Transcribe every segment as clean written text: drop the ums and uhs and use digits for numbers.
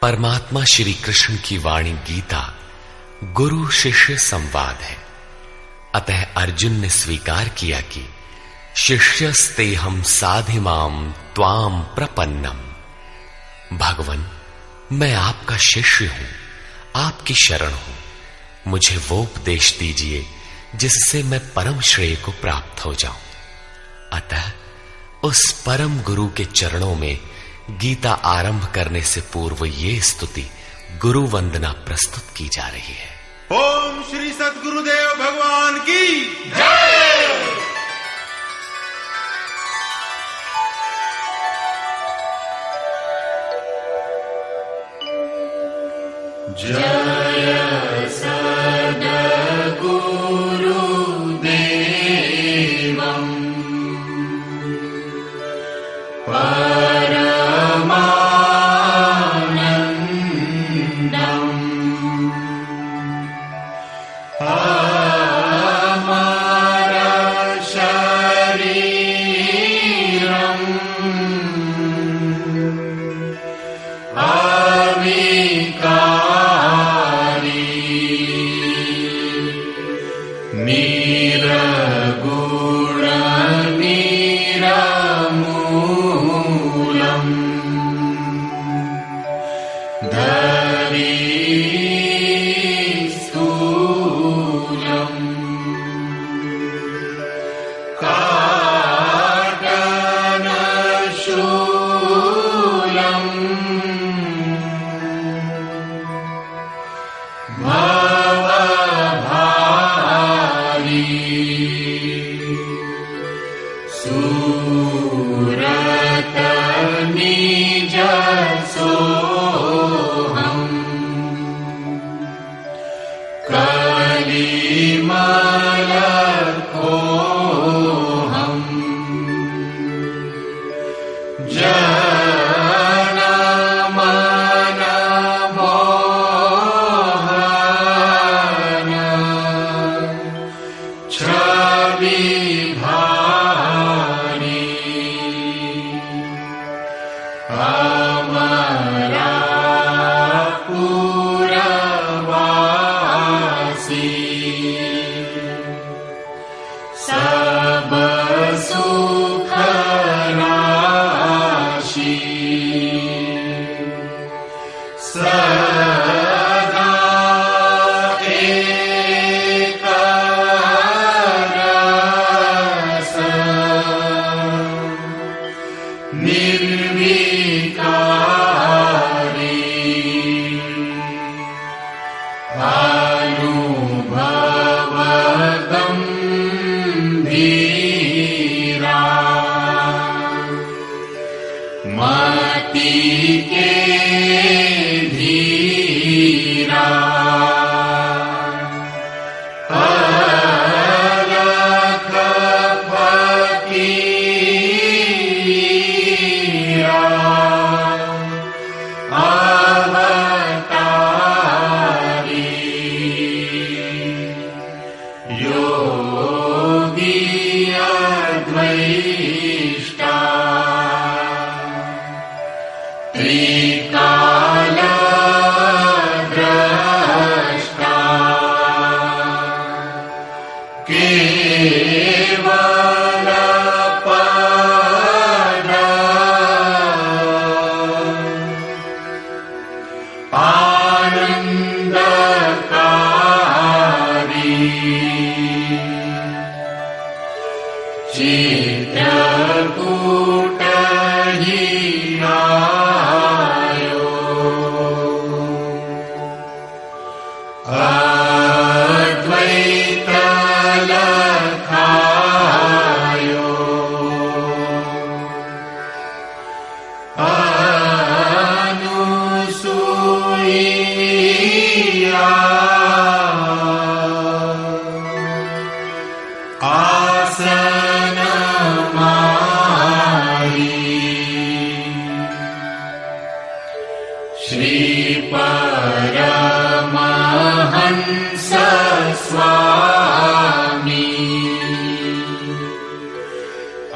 परमात्मा श्री कृष्ण की वाणी गीता गुरु शिष्य संवाद है। अतः अर्जुन ने स्वीकार किया कि शिष्यस्तेहं साधिमाम त्वाम प्रपन्नम। भगवन, मैं आपका शिष्य हूं, आपकी शरण हूं। मुझे वो उपदेश दीजिए जिससे मैं परम श्रेय को प्राप्त हो जाऊं। अतः उस परम गुरु के चरणों में गीता आरंभ करने से पूर्व ये स्तुति गुरु वंदना प्रस्तुत की जा रही है। ओम श्री सद्गुरुदेव भगवान की जय। जय सद्गुरुदेवम्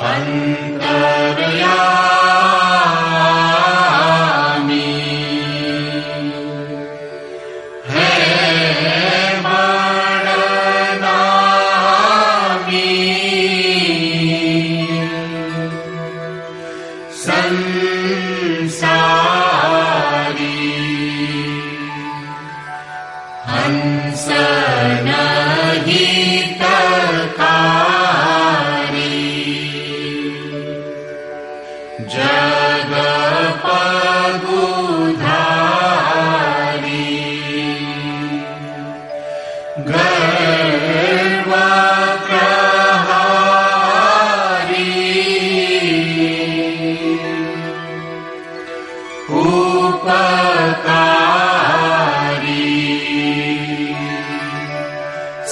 अंतर्यामी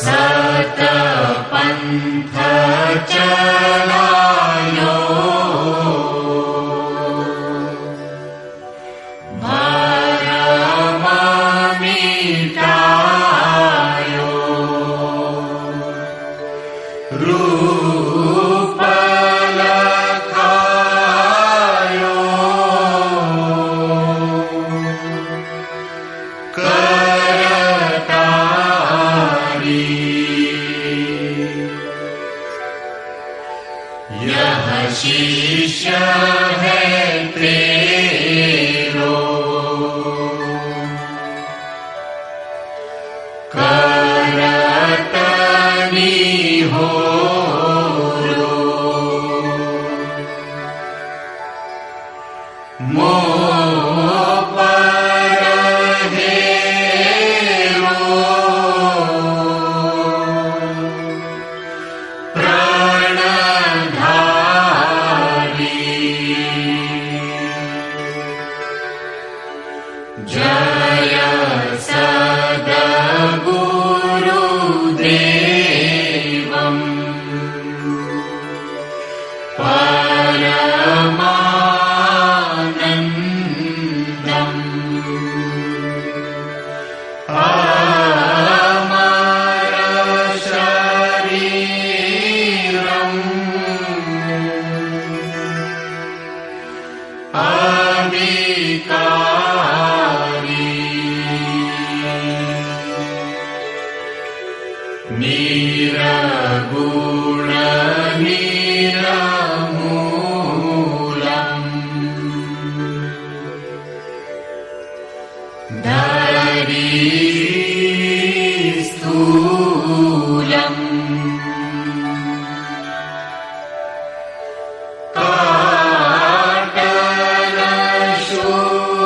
सत पंथ चलायो भरम मिटायो रूप लखायो यह शिष्य है तेरो करत निहोरो मोह पर हेरो जय सद्गुरुदेवम् परमानन्दम् अमर शरीरम् अविकारी निरगुण निरमूलम् धरी स्थूलम्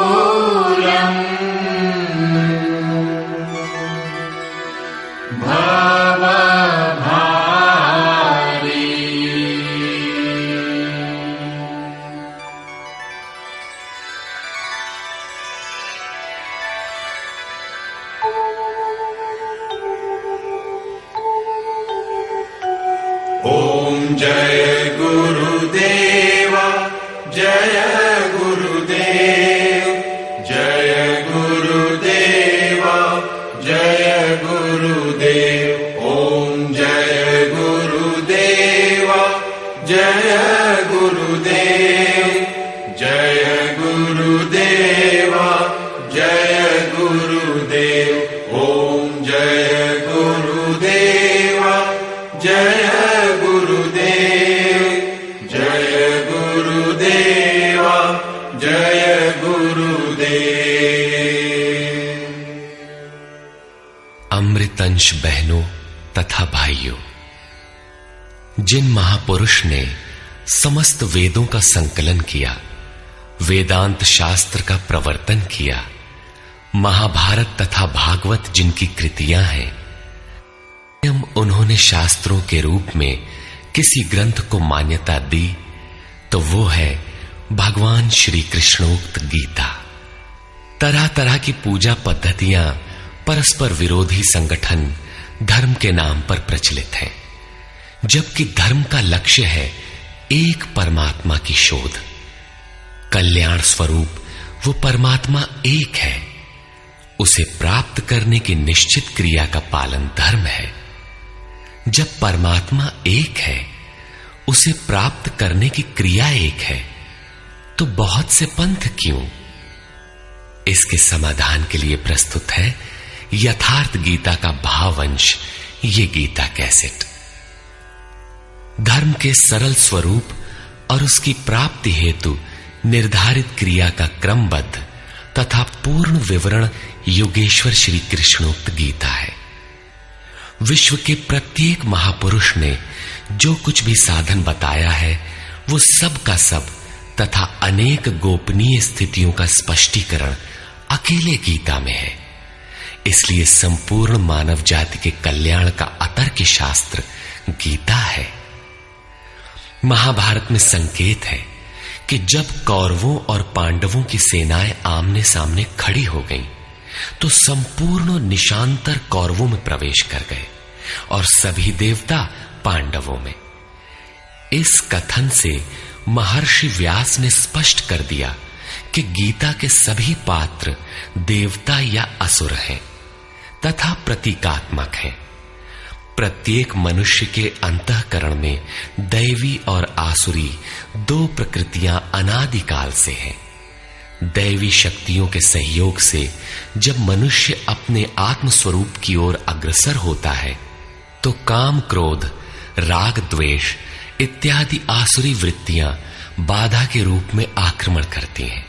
काटलशूलम् भवभारी ओम जय गुरुदेव जय गुरुदेव जय गुरुदेव जय गुरुदेव ओम जय गुरुदेव जय गुरुदेव जय गुरुदेव जय गुरुदेव ओम जय गुरुदेव जय गुरुदेव जय गुरुदेव जय गुरुदेव। अमृतंश बहनों तथा भाइयों, जिन महापुरुष ने समस्त वेदों का संकलन किया, वेदांत शास्त्र का प्रवर्तन किया, महाभारत तथा भागवत जिनकी कृतियां हैं, उन्होंने शास्त्रों के रूप में किसी ग्रंथ को मान्यता दी तो वो है भगवान श्री कृष्णोक्त गीता। तरह तरह की पूजा पद्धतियां, परस्पर विरोधी संगठन धर्म के नाम पर प्रचलित हैं, जबकि धर्म का लक्ष्य है एक परमात्मा की शोध। कल्याण स्वरूप वो परमात्मा एक है, उसे प्राप्त करने की निश्चित क्रिया का पालन धर्म है। जब परमात्मा एक है, उसे प्राप्त करने की क्रिया एक है, तो बहुत से पंथ क्यों? इसके समाधान के लिए प्रस्तुत है यथार्थ गीता का भावांश, ये गीता कैसेट। धर्म के सरल स्वरूप और उसकी प्राप्ति हेतु निर्धारित क्रिया का क्रमबद्ध तथा पूर्ण विवरण योगेश्वर श्री कृष्णोक्त गीता है। विश्व के प्रत्येक महापुरुष ने जो कुछ भी साधन बताया है, वो सब का सब तथा अनेक गोपनीय स्थितियों का स्पष्टीकरण अकेले गीता में है। इसलिए संपूर्ण मानव जाति के कल्याण का अतर्क शास्त्र गीता है। महाभारत में संकेत है कि जब कौरवों और पांडवों की सेनाएं आमने सामने खड़ी हो गईं, तो संपूर्ण निशांतर कौरवों में प्रवेश कर गए और सभी देवता पांडवों में। इस कथन से महर्षि व्यास ने स्पष्ट कर दिया कि गीता के सभी पात्र देवता या असुर हैं तथा प्रतीकात्मक हैं। प्रत्येक मनुष्य के अंतःकरण में दैवी और आसुरी दो प्रकृतियां अनादिकाल से हैं। दैवी शक्तियों के सहयोग से जब मनुष्य अपने आत्म स्वरूप की ओर अग्रसर होता है, तो काम, क्रोध, राग, द्वेष इत्यादि आसुरी वृत्तियां बाधा के रूप में आक्रमण करती हैं।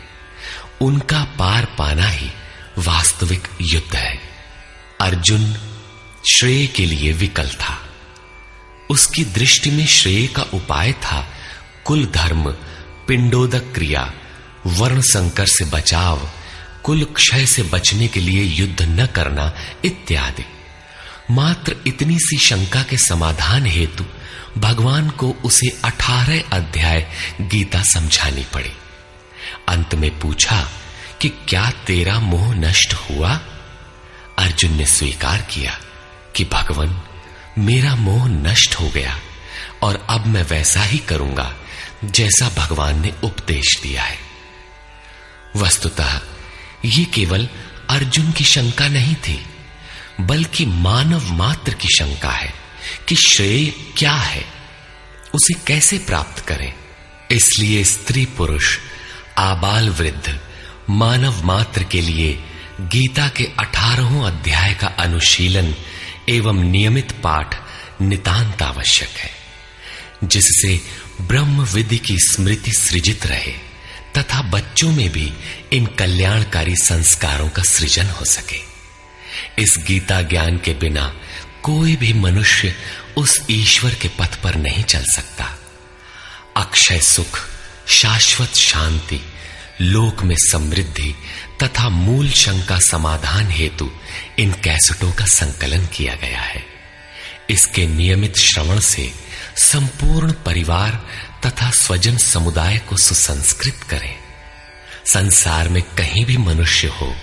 उनका पार पाना ही वास्तविक युद्ध है। अर्जुन श्रेय के लिए विकल था। उसकी दृष्टि में श्रेय का उपाय था कुल धर्म, पिंडोदक क्रिया, वर्ण संकर से बचाव, कुल क्षय से बचने के लिए युद्ध न करना इत्यादि। मात्र इतनी सी शंका के समाधान हेतु भगवान को उसे 18 अध्याय गीता समझानी पड़ी। अंत में पूछा कि क्या तेरा मोह नष्ट हुआ? अर्जुन ने स्वीकार किया कि भगवान, मेरा मोह नष्ट हो गया और अब मैं वैसा ही करूंगा जैसा भगवान ने उपदेश दिया है। वस्तुतः ये केवल अर्जुन की शंका नहीं थी, बल्कि मानव मात्र की शंका है कि श्रेय क्या है, उसे कैसे प्राप्त करें। इसलिए स्त्री पुरुष, आबाल वृद्ध, मानव मात्र के लिए गीता के 18 अध्याय का अनुशीलन एवं नियमित पाठ नितांत आवश्यक है, जिससे ब्रह्म विधि की स्मृति सृजित रहे तथा बच्चों में भी इन कल्याणकारी संस्कारों का सृजन हो सके। इस गीता ज्ञान के बिना कोई भी मनुष्य उस ईश्वर के पथ पर नहीं चल सकता। अक्षय सुख, शाश्वत शांति, लोक में समृद्धि तथा मूल शंका समाधान हेतु इन कैसेटों का संकलन किया गया है। इसके नियमित श्रवण से संपूर्ण परिवार तथा स्वजन समुदाय को सुसंस्कृत करें। संसार में कहीं भी मनुष्य हो,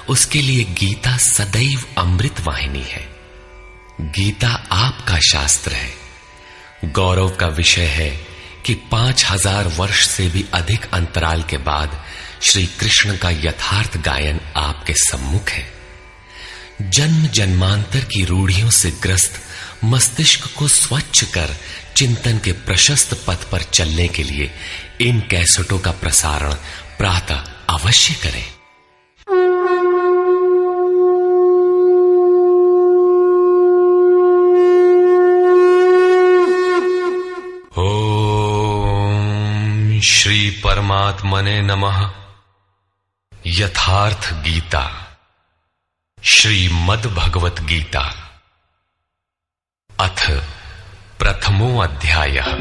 उसके लिए गीता सदैव अमृत वाहिनी है। गीता आपका शास्त्र है। गौरव का विषय है कि 5000 वर्ष से भी अधिक अंतराल के बाद श्री कृष्ण का यथार्थ गायन आपके सम्मुख है। जन्म जन्मांतर की रूढ़ियों से ग्रस्त मस्तिष्क को स्वच्छ कर चिंतन के प्रशस्त पथ पर चलने के लिए इन कैसेटों का प्रसारण प्रातः अवश्य करें। ओम श्री परमात्मने नमः। यथार्थ गीता, श्रीमद् भगवत गीता, अथ प्रथमो अध्यायः।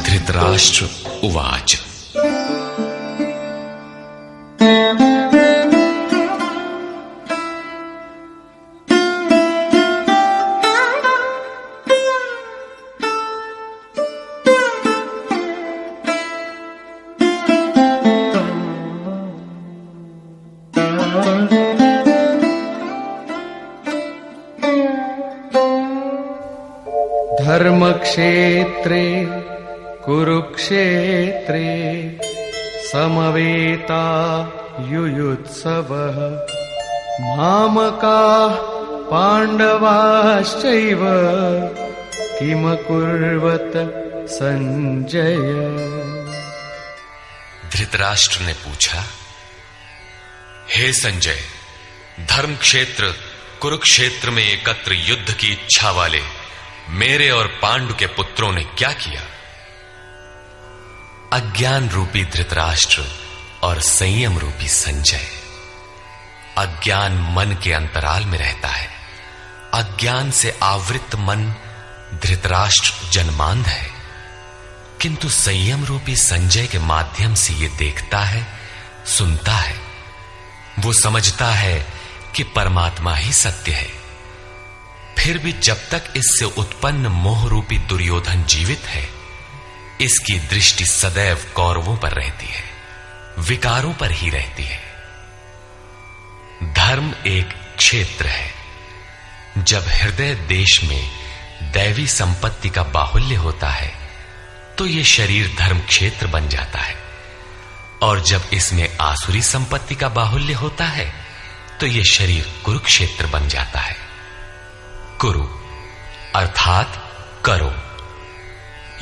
धृतराष्ट्र उवाच। धर्मक्षेत्रे कुरुक्षेत्रे समवेता युयुत्सवः मामकाः पाण्डवाश्चैव किमकुर्वत संजय। धृतराष्ट्र ने पूछा, हे संजय, धर्म क्षेत्र कुरुक्षेत्र में एकत्र युद्ध की इच्छा वाले मेरे और पांडु के पुत्रों ने क्या किया? अज्ञान रूपी धृतराष्ट्र और संयम रूपी संजय। अज्ञान मन के अंतराल में रहता है अज्ञान से आवृत मन धृतराष्ट्र जन्मांध है, किंतु संयम रूपी संजय के माध्यम से यह देखता है, सुनता है। वो समझता है कि परमात्मा ही सत्य है। फिर भी जब तक इससे उत्पन्न मोह रूपी दुर्योधन जीवित है, इसकी दृष्टि सदैव कौरवों पर रहती है, विकारों पर ही रहती है। धर्म एक क्षेत्र है। जब हृदय देश में दैवी संपत्ति का बाहुल्य होता है तो यह शरीर धर्म क्षेत्र बन जाता है, और जब इसमें आसुरी संपत्ति का बाहुल्य होता है तो यह शरीर कुरुक्षेत्र बन जाता है। कुरु अर्थात करो।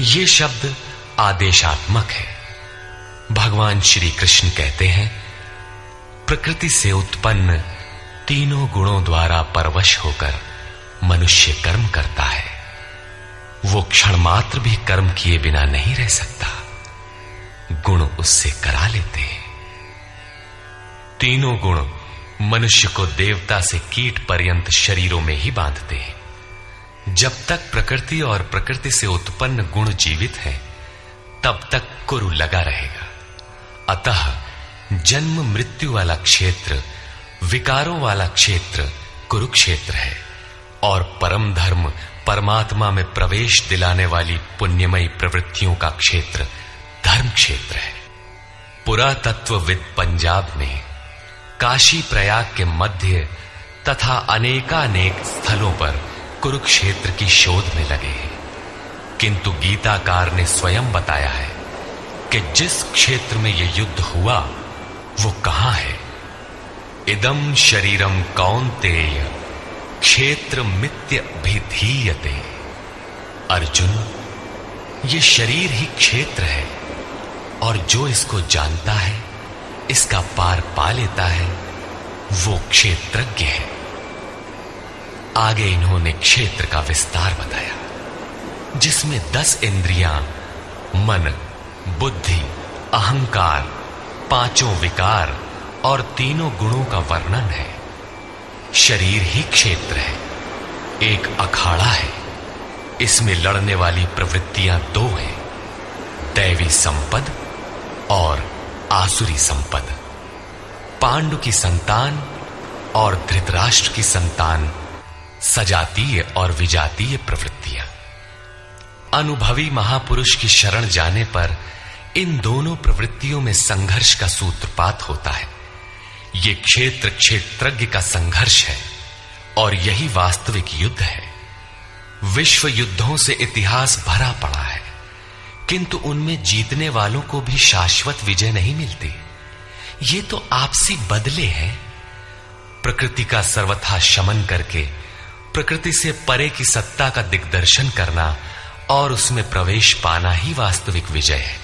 यह शब्द आदेशात्मक है। भगवान श्री कृष्ण कहते हैं, प्रकृति से उत्पन्न तीनों गुणों द्वारा परवश होकर मनुष्य कर्म करता है। वो क्षण मात्र भी कर्म किए बिना नहीं रह सकता, गुण उससे करा लेते हैं। तीनों गुण मनुष्य को देवता से कीट पर्यंत शरीरों में ही बांधते हैं। जब तक प्रकृति और प्रकृति से उत्पन्न गुण जीवित हैं, तब तक कुरु लगा रहेगा। अतः जन्म मृत्यु वाला क्षेत्र, विकारों वाला क्षेत्र कुरुक्षेत्र है, और परम धर्म परमात्मा में प्रवेश दिलाने वाली पुण्यमयी प्रवृत्तियों का क्षेत्र धर्म क्षेत्र है। पुरातत्वविद पंजाब में काशी प्रयाग के मध्य तथा अनेकानेक स्थलों पर कुरुक्षेत्र की शोध में लगे हैं, किंतु गीताकार ने स्वयं बताया है कि जिस क्षेत्र में यह युद्ध हुआ वो कहां है। इदम शरीरम कौन्तेय क्षेत्र मित्य भिधीयते। अर्जुन, ये शरीर ही क्षेत्र है, और जो इसको जानता है, इसका पार पा लेता है, वो क्षेत्रज्ञ है। आगे इन्होंने क्षेत्र का विस्तार बताया, जिसमें 10 इंद्रियां, मन, बुद्धि, अहंकार, 5 विकार और 3 गुणों का वर्णन है। शरीर ही क्षेत्र है, एक अखाड़ा है। इसमें लड़ने वाली प्रवृत्तियां 2 हैं, दैवी संपद और आसुरी संपद। पांडु की संतान और धृतराष्ट्र की संतान सजातीय और विजातीय प्रवृत्तियां। अनुभवी महापुरुष की शरण जाने पर इन दोनों प्रवृत्तियों में संघर्ष का सूत्रपात होता है। ये क्षेत्र क्षेत्रज्ञ का संघर्ष है, और यही वास्तविक युद्ध है। विश्व युद्धों से इतिहास भरा पड़ा है, किंतु उनमें जीतने वालों को भी शाश्वत विजय नहीं मिलती। ये तो आपसी बदले हैं। प्रकृति का सर्वथा शमन करके प्रकृति से परे की सत्ता का दिग्दर्शन करना और उसमें प्रवेश पाना ही वास्तविक विजय है।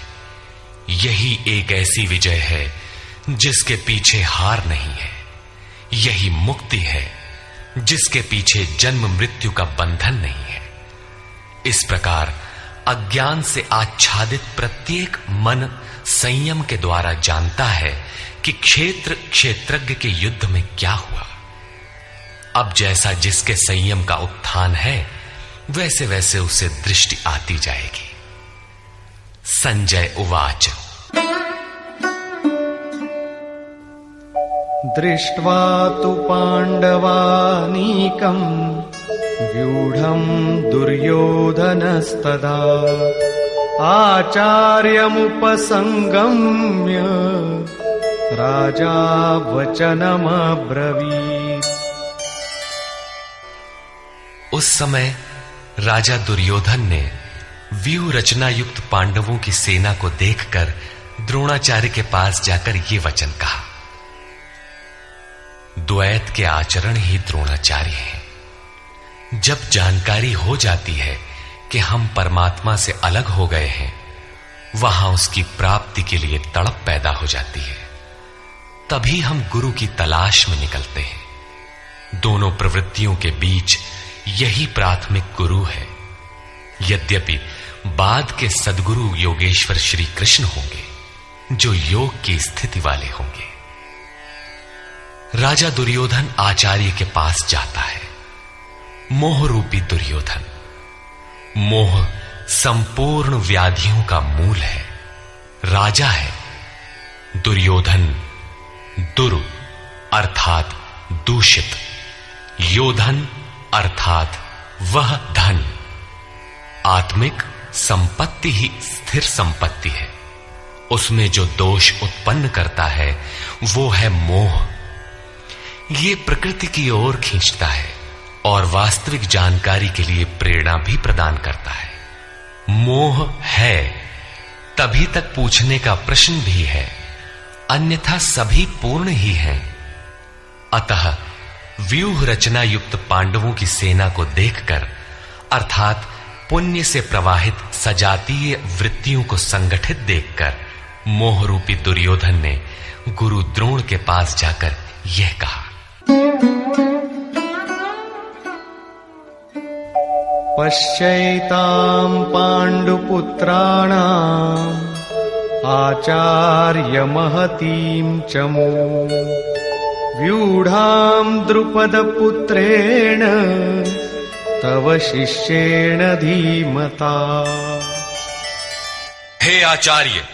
यही एक ऐसी विजय है जिसके पीछे हार नहीं है। यही मुक्ति है जिसके पीछे जन्म मृत्यु का बंधन नहीं है। इस प्रकार अज्ञान से आच्छादित प्रत्येक मन संयम के द्वारा जानता है कि क्षेत्र क्षेत्रज्ञ के युद्ध में क्या हुआ। अब जैसा जिसके संयम का उत्थान है, वैसे वैसे उसे दृष्टि आती जाएगी। संजय उवाच। दृष्ट्वा तु पाण्डवानीकम् व्यूढम् दुर्योधनस्तदा आचार्यमुपसंगम्य राजा वचनमब्रवीत्। उस समय राजा दुर्योधन ने व्यूह रचना युक्त पांडवों की सेना को देखकर द्रोणाचार्य के पास जाकर ये वचन कहा। द्वैत के आचरण ही द्रोणाचार्य हैं। जब जानकारी हो जाती है कि हम परमात्मा से अलग हो गए हैं, वहां उसकी प्राप्ति के लिए तड़प पैदा हो जाती है। तभी हम गुरु की तलाश में निकलते हैं। दोनों प्रवृत्तियों के बीच यही प्राथमिक गुरु है। यद्यपि बाद के सद्गुरु योगेश्वर श्री कृष्ण होंगे, जो योग की स्थिति वाले होंगे। राजा दुर्योधन आचार्य के पास जाता है। मोह रूपी दुर्योधन। मोह संपूर्ण व्याधियों का मूल है, राजा है। दुर्योधन दुरु अर्थात दूषित, योधन अर्थात वह धन। आत्मिक संपत्ति ही स्थिर संपत्ति है, उसमें जो दोष उत्पन्न करता है वो है मोह। ये प्रकृति की ओर खींचता है और वास्तविक जानकारी के लिए प्रेरणा भी प्रदान करता है। मोह है तभी तक पूछने का प्रश्न भी है, अन्यथा सभी पूर्ण ही हैं। अतः व्यूह रचना युक्त पांडवों की सेना को देखकर, अर्थात पुण्य से प्रवाहित सजातीय वृत्तियों को संगठित देखकर, मोह रूपी दुर्योधन ने गुरु द्रोण के पास जाकर यह कहा, पश्यैतां पांडुपुत्राणां आचार्य महतीं चमू व्यूढ़ां द्रुपदपुत्रेण तव शिष्येण धीमता। हे आचार्य,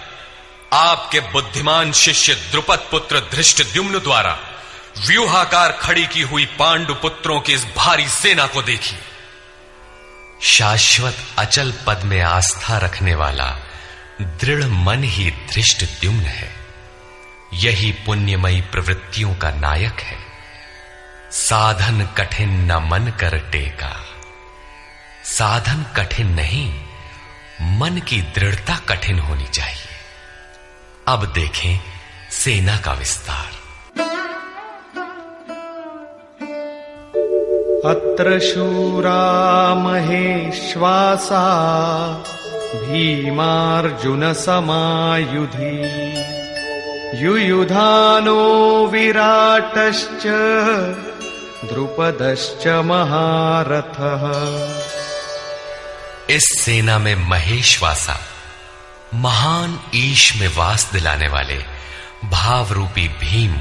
आपके बुद्धिमान शिष्य द्रुपद पुत्र धृष्टद्युम्न द्वारा व्यूहाकार खड़ी की हुई पांडु पुत्रों की इस भारी सेना को देखिए। शाश्वत अचल पद में आस्था रखने वाला दृढ़ मन ही धृष्टद्युम्न है। यही पुण्यमयी प्रवृत्तियों का नायक है। साधन कठिन न मन कर टेका। साधन कठिन नहीं, मन की दृढ़ता कठिन होनी चाहिए। अब देखें सेना का विस्तार। अत्र शूरा महेश्वासा भीमार्जुन समायुधि युयुधानो विराटश्च द्रुपदश्च महारथः। इस सेना में महेश्वासा, महान ईश में वास दिलाने वाले भाव रूपी भीम,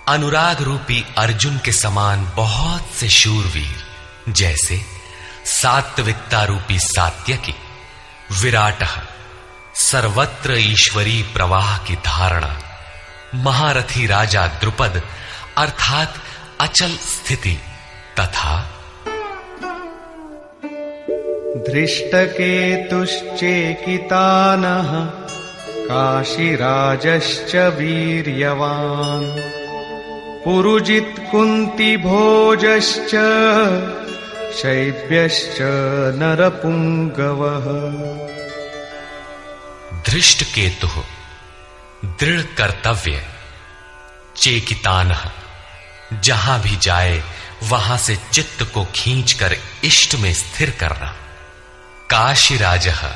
अनुराग रूपी अर्जुन के समान बहुत से शूरवीर, जैसे सात्विकता रूपी सात्यकी, विराट सर्वत्र ईश्वरी प्रवाह की धारणा, महारथी राजा द्रुपद अर्थात अचल स्थिति, तथा धृष्टकेतुश्चेकितानः काशीराजश्च वीर्यवान् पुरुजित् कुन्तिभोजश्च शैब्यश्च नरपुंगवः। धृष्टकेतु दृढ़ कर्तव्य, चेकितानः जहां भी जाए वहां से चित्त को खींचकर इष्ट में स्थिर करना, काशीराजः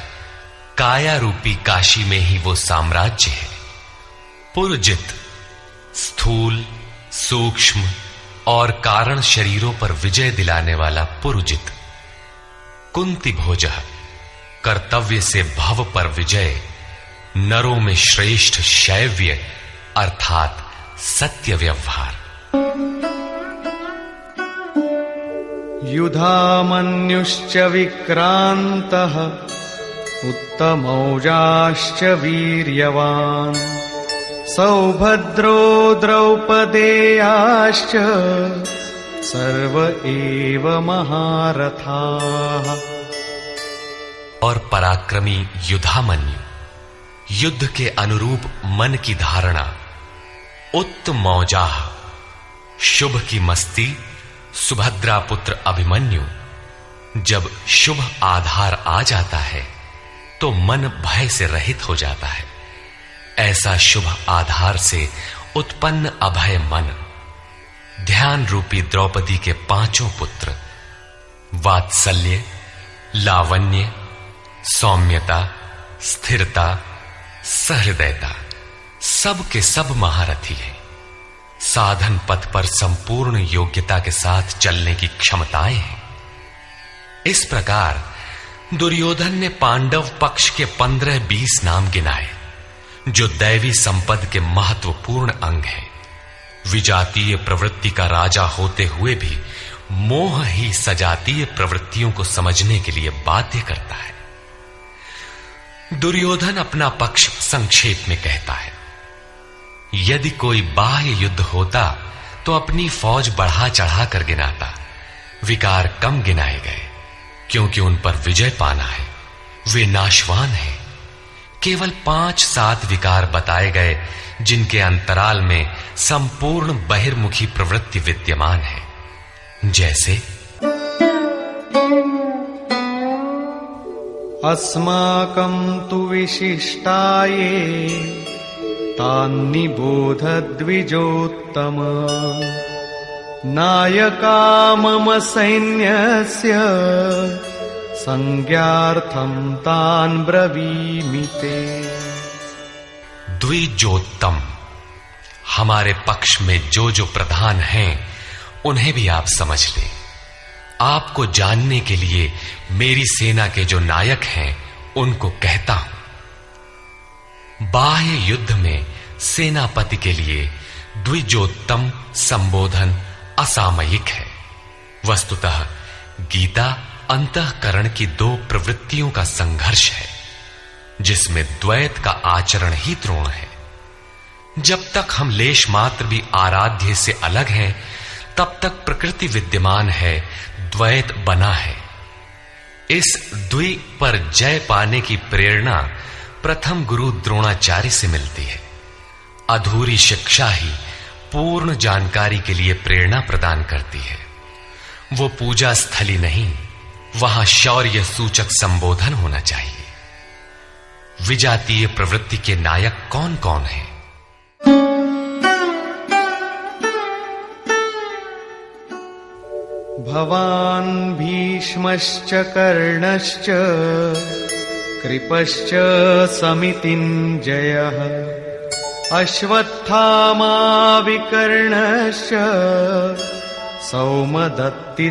काया रूपी काशी में ही वो साम्राज्य है, पुरुजित स्थूल सूक्ष्म और कारण शरीरों पर विजय दिलाने वाला पुरुजित, कुंती भोजः कर्तव्य से भव पर विजय, नरों में श्रेष्ठ शैव्य अर्थात सत्य व्यवहार। युधामन्युश्च विक्रान्तः उत्तमौजाश्च वीर्यवान् सौभद्रो द्रौपदेयाश्च सर्व एव महारथाः। और पराक्रमी युधामन्यु, युद्ध के अनुरूप मन की धारणा, उत्तमौजाह शुभ की मस्ती, सुभद्रा पुत्र अभिमन्यु। जब शुभ आधार आ जाता है तो मन भय से रहित हो जाता है। ऐसा शुभ आधार से उत्पन्न अभय मन, ध्यान रूपी द्रौपदी के पांचों पुत्र, वात्सल्य, लावण्य, सौम्यता, स्थिरता, सहृदयता, सब के सब महारथी है। साधन पथ पर संपूर्ण योग्यता के साथ चलने की क्षमताएं हैं। इस प्रकार दुर्योधन ने पांडव पक्ष के 15-20 नाम गिनाए, जो दैवी संपद के महत्वपूर्ण अंग है। विजातीय प्रवृत्ति का राजा होते हुए भी मोह ही सजातीय प्रवृत्तियों को समझने के लिए बाध्य करता है। दुर्योधन अपना पक्ष संक्षेप में कहता है, यदि कोई बाह्य युद्ध होता तो अपनी फौज बढ़ा चढ़ा कर गिनाता, विकार कम गिनाए गए, क्योंकि उन पर विजय पाना है, वे नाशवान हैं। केवल 5-7 विकार बताए गए, जिनके अंतराल में संपूर्ण बहिर्मुखी प्रवृत्ति विद्यमान है, जैसे अस्माकं तु विशिष्टाये तान्निबोध द्विजोत्तम नायका मम सैन्यस्य संज्ञार्थं तान् ब्रवीमि ते। द्विजोत्तम, हमारे पक्ष में जो जो प्रधान हैं उन्हें भी आप समझ लें। आपको जानने के लिए मेरी सेना के जो नायक हैं उनको कहता हूं। बाह्य युद्ध में सेनापति के लिए द्विजोत्तम संबोधन असामयिक है। वस्तुतः गीता अंतःकरण की 2 प्रवृत्तियों का संघर्ष है, जिसमें द्वैत का आचरण ही द्रोण है। जब तक हम लेश मात्र भी आराध्य से अलग हैं, तब तक प्रकृति विद्यमान है, द्वैत बना है। इस द्वि पर जय पाने की प्रेरणा प्रथम गुरु द्रोणाचार्य से मिलती है। अधूरी शिक्षा ही पूर्ण जानकारी के लिए प्रेरणा प्रदान करती है। वो पूजा स्थली नहीं, वहां शौर्य सूचक संबोधन होना चाहिए। विजातीय प्रवृत्ति के नायक कौन कौन हैं? भवान् भीष्मश्च कर्णश्च कृपश्च समितिञ्जयः अश्वत्थामा विकर्णश्च सौमदत्तिस्तथैव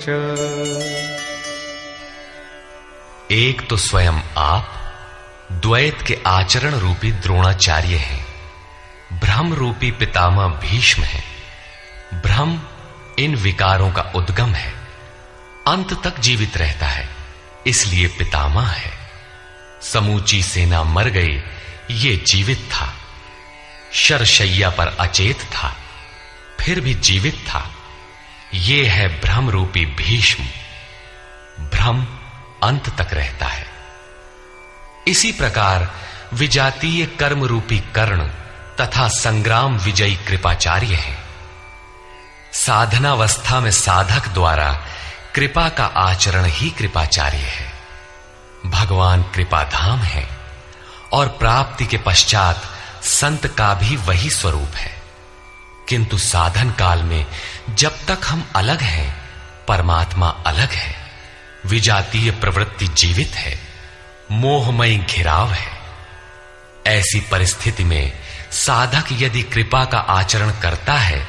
च। एक तो स्वयं आप द्वैत के आचरण रूपी द्रोणाचार्य हैं। भ्रम रूपी पितामह भीष्म है। भ्रम इन विकारों का उद्गम है, अंत तक जीवित रहता है, इसलिए पितामह है। समूची सेना मर गई, ये जीवित था। शरशैया पर अचेत था, फिर भी जीवित था। ये है भ्रम रूपी भीष्म। भ्रम अंत तक रहता है। इसी प्रकार विजातीय कर्म रूपी कर्ण तथा संग्राम विजयी कृपाचार्य है। साधनावस्था में साधक द्वारा कृपा का आचरण ही कृपाचार्य है। भगवान कृपाधाम है और प्राप्ति के पश्चात संत का भी वही स्वरूप है। किंतु साधन काल में जब तक हम अलग हैं, परमात्मा अलग है। विजातीय प्रवृत्ति जीवित है, मोहमयी घिराव है। ऐसी परिस्थिति में साधक यदि कृपा का आचरण करता है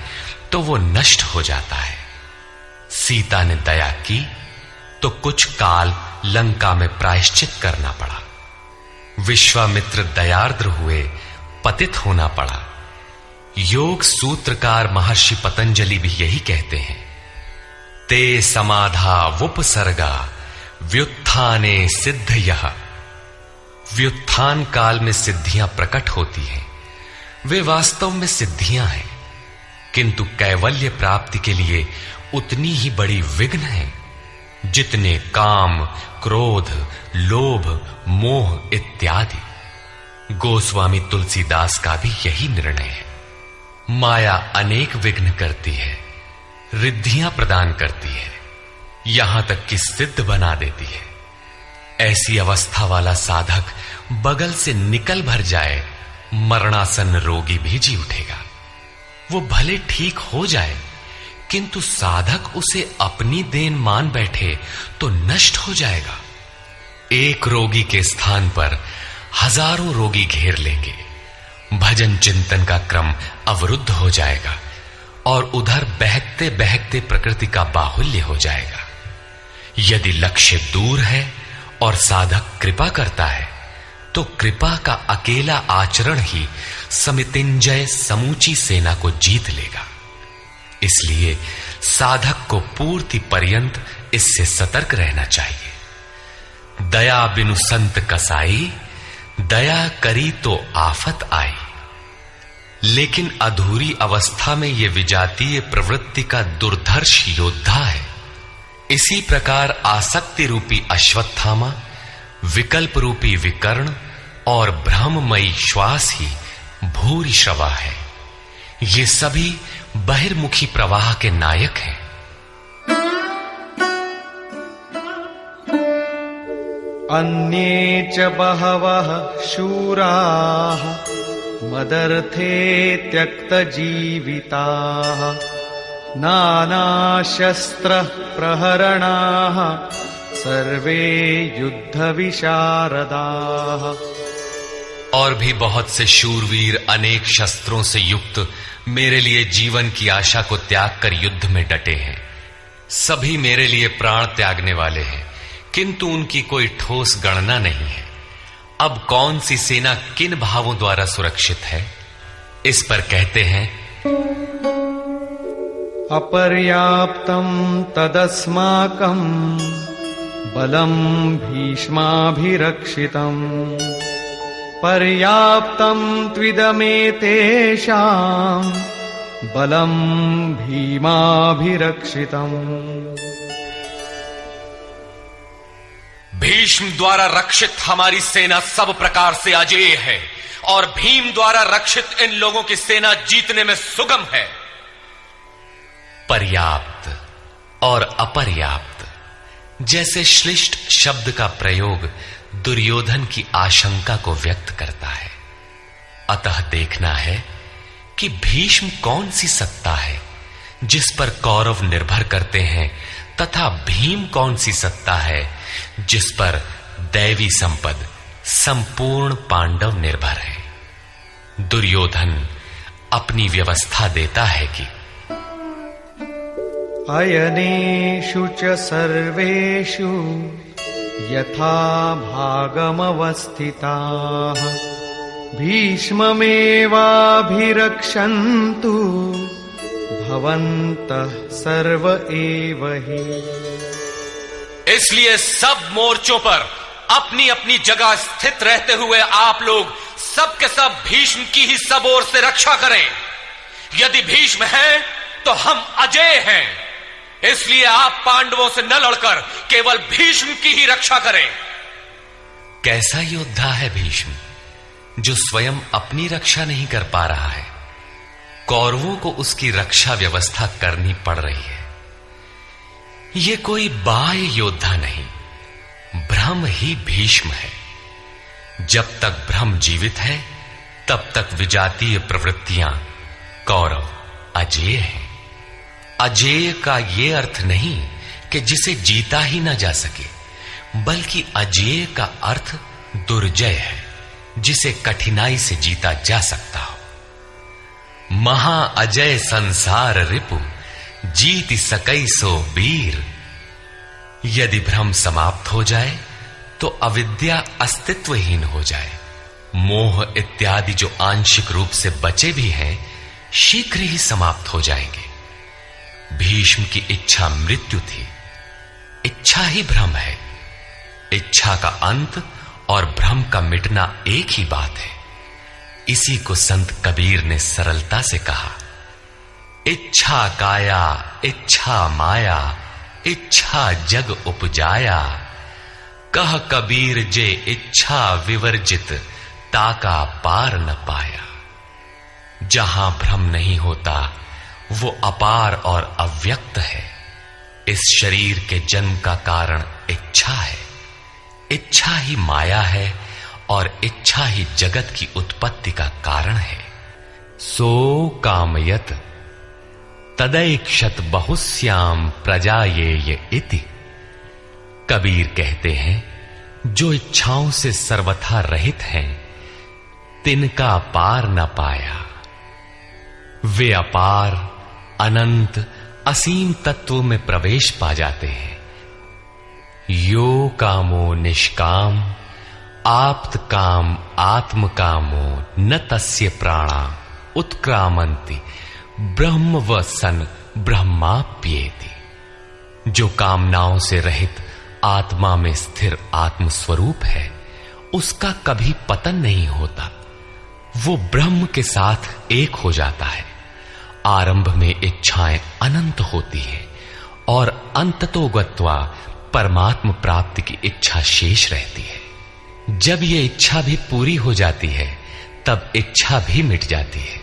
तो वो नष्ट हो जाता है। सीता ने दया की तो कुछ काल लंका में प्रायश्चित करना पड़ा। विश्वामित्र दयार्द्र हुए, पतित होना पड़ा। योग सूत्रकार महर्षि पतंजलि भी यही कहते हैं, ते समाधा वुपसर्गा व्युत्थाने सिद्धयः। व्युत्थान काल में सिद्धियां प्रकट होती हैं, वे वास्तव में सिद्धियां हैं, किंतु कैवल्य प्राप्ति के लिए उतनी ही बड़ी विघ्न है जितने काम, क्रोध, लोभ, मोह इत्यादि। गोस्वामी तुलसीदास का भी यही निर्णय है। माया अनेक विघ्न करती है, रिद्धियां प्रदान करती है, यहां तक कि सिद्ध बना देती है। ऐसी अवस्था वाला साधक बगल से निकल भर जाए, मरणासन रोगी भी जी उठेगा। वो भले ठीक हो जाए, किंतु साधक उसे अपनी देन मान बैठे तो नष्ट हो जाएगा। एक रोगी के स्थान पर हजारों रोगी घेर लेंगे। भजन चिंतन का क्रम अवरुद्ध हो जाएगा और उधर बहकते बहकते प्रकृति का बाहुल्य हो जाएगा। यदि लक्ष्य दूर है और साधक कृपा करता है तो कृपा का अकेला आचरण ही समितिंजय समूची सेना को जीत लेगा। इसलिए साधक को पूर्ति पर्यंत इससे सतर्क रहना चाहिए। दया बिनु संत कसाई, दया करी तो आफत आई। लेकिन अधूरी अवस्था में यह विजातीय प्रवृत्ति का दुर्धर्ष योद्धा है। इसी प्रकार आसक्ति रूपी अश्वत्थामा, विकल्प रूपी विकर्ण और भ्रममयी श्वास ही भूरिश्रवा है। ये सभी बहिर्मुखी प्रवाह के नायक हैं। अन्ये च बहवः शूराः मदर्थे त्यक्तजीविताः नानाशस्त्र प्रहरणाः सर्वे युद्धविशारदाः। और भी बहुत से शूरवीर अनेक शस्त्रों से युक्त मेरे लिए जीवन की आशा को त्याग कर युद्ध में डटे हैं। सभी मेरे लिए प्राण त्यागने वाले हैं, किंतु उनकी कोई ठोस गणना नहीं है। अब कौन सी सेना किन भावों द्वारा सुरक्षित है, इस पर कहते हैं अपर्याप्तं तदस्माकं बलं भीष्माभिरक्षितम् पर्याप्तं त्विदमेतेषां बलं भीमाभिरक्षितम्। भीष्म द्वारा रक्षित हमारी सेना सब प्रकार से अजेय है और भीम द्वारा रक्षित इन लोगों की सेना जीतने में सुगम है। पर्याप्त और अपर्याप्त जैसे श्लिष्ट शब्द का प्रयोग दुर्योधन की आशंका को व्यक्त करता है। अतः देखना है कि भीष्म कौन सी सत्ता है जिस पर कौरव निर्भर करते हैं, तथा भीम कौन सी सत्ता है जिस पर दैवी संपद संपूर्ण पांडव निर्भर है। दुर्योधन अपनी व्यवस्था देता है कि अयनेषु च सर्वेषु यथा भागमवस्थिताः भीष्ममेवाभिरक्षन्तु भवन्तः सर्व एव हि। इसलिए सब मोर्चों पर अपनी अपनी जगह स्थित रहते हुए आप लोग सब के सब भीष्म की ही सब ओर से रक्षा करें। यदि भीष्म है तो हम अजेय हैं, इसलिए आप पांडवों से न लड़कर केवल भीष्म की ही रक्षा करें। कैसा योद्धा है भीष्म, जो स्वयं अपनी रक्षा नहीं कर पा रहा है, कौरवों को उसकी रक्षा व्यवस्था करनी पड़ रही है। यह कोई बाह्य योद्धा नहीं, ब्रह्म ही भीष्म है। जब तक ब्रह्म जीवित है तब तक विजातीय प्रवृत्तियां कौरव अजेय हैं। अजेय का यह अर्थ नहीं कि जिसे जीता ही ना जा सके, बल्कि अजेय का अर्थ दुर्जय है, जिसे कठिनाई से जीता जा सकता हो। महा अजय संसार रिपु जीति सकई सो वीर। यदि भ्रम समाप्त हो जाए तो अविद्या अस्तित्वहीन हो जाए। मोह इत्यादि जो आंशिक रूप से बचे भी हैं, शीघ्र ही समाप्त हो जाएंगे। भीष्म की इच्छा मृत्यु थी, इच्छा ही भ्रम है। इच्छा का अंत और भ्रम का मिटना एक ही बात है। इसी को संत कबीर ने सरलता से कहा, इच्छा काया इच्छा माया इच्छा जग उपजाया। कह कबीर जे इच्छा विवर्जित ताका पार न पाया। जहां भ्रम नहीं होता वो अपार और अव्यक्त है। इस शरीर के जन्म का कारण इच्छा है, इच्छा ही माया है और इच्छा ही जगत की उत्पत्ति का कारण है। सो कामयत तदैक्षत बहुश्याम प्रजायेय इति। कबीर कहते हैं, जो इच्छाओं से सर्वथा रहित हैं, तिनका पार न पाया। वे अपार अनंत असीम तत्व में प्रवेश पा जाते हैं। यो कामो निष्काम आप्त काम आत्म कामो न तस्य प्राणा उत्क्रामंति ब्रह्म व सन ब्रह्माप्येति। जो कामनाओं से रहित आत्मा में स्थिर आत्म स्वरूप है, उसका कभी पतन नहीं होता। वो ब्रह्म के साथ एक हो जाता है। आरंभ में इच्छाएं अनंत होती हैं और अंततो गत्वा परमात्म प्राप्ति की इच्छा शेष रहती है। जब ये इच्छा भी पूरी हो जाती है, तब इच्छा भी मिट जाती है।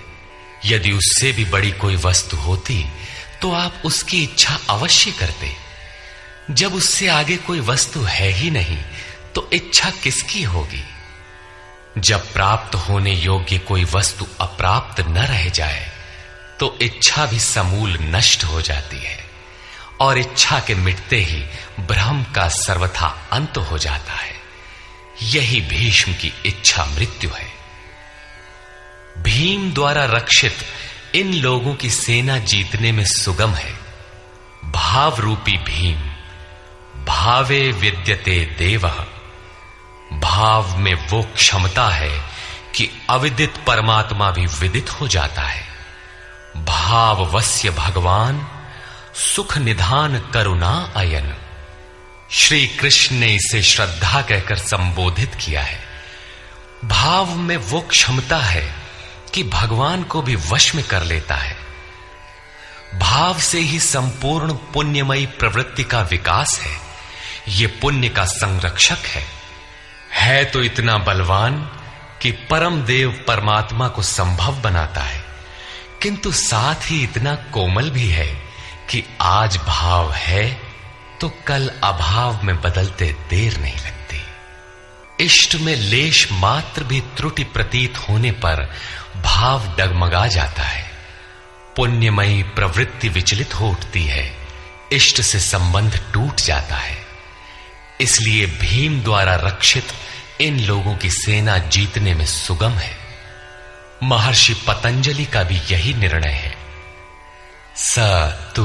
यदि उससे भी बड़ी कोई वस्तु होती तो आप उसकी इच्छा अवश्य करते। जब उससे आगे कोई वस्तु है ही नहीं, तो इच्छा किसकी होगी? जब प्राप्त होने योग्य कोई वस्तु अप्राप्त न रह जाए, तो इच्छा भी समूल नष्ट हो जाती है और इच्छा के मिटते ही ब्रह्म का सर्वथा अंत हो जाता है। यही भीष्म की इच्छा मृत्यु है। भीम द्वारा रक्षित इन लोगों की सेना जीतने में सुगम है। भाव रूपी भीम भावे विद्यते देवः। भाव में वो क्षमता है कि अविदित परमात्मा भी विदित हो जाता है। भाववस्य भगवान सुख निधान करुणा अयन। श्री कृष्ण ने इसे श्रद्धा कहकर संबोधित किया है। भाव में वो क्षमता है कि भगवान को भी वश में कर लेता है। भाव से ही संपूर्ण पुण्यमयी प्रवृत्ति का विकास है। ये पुण्य का संरक्षक है तो इतना बलवान कि परम देव परमात्मा को संभव बनाता है, किंतु साथ ही इतना कोमल भी है कि आज भाव है तो कल अभाव में बदलते देर नहीं लगती। इष्ट में लेश मात्र भी त्रुटि प्रतीत होने पर भाव डगमगा जाता है। पुण्यमयी प्रवृत्ति विचलित हो उठती है, इष्ट से संबंध टूट जाता है। इसलिए भीम द्वारा रक्षित इन लोगों की सेना जीतने में सुगम है। महर्षि पतंजलि का भी यही निर्णय है। स तु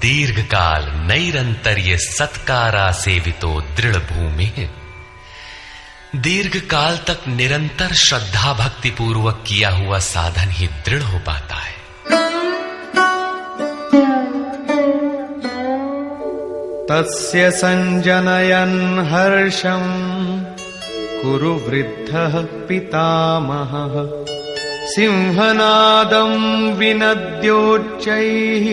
दीर्घ काल नैरंतर्य सत्कारा सेवितो दृढ़ भूमि। दीर्घ काल तक निरंतर श्रद्धा भक्ति पूर्वक किया हुआ साधन ही दृढ़ हो पाता है। तस्य संजनयन् हर्षं कुरु वृद्धः पितामहः। सिंहनादं विनद्योच्चैः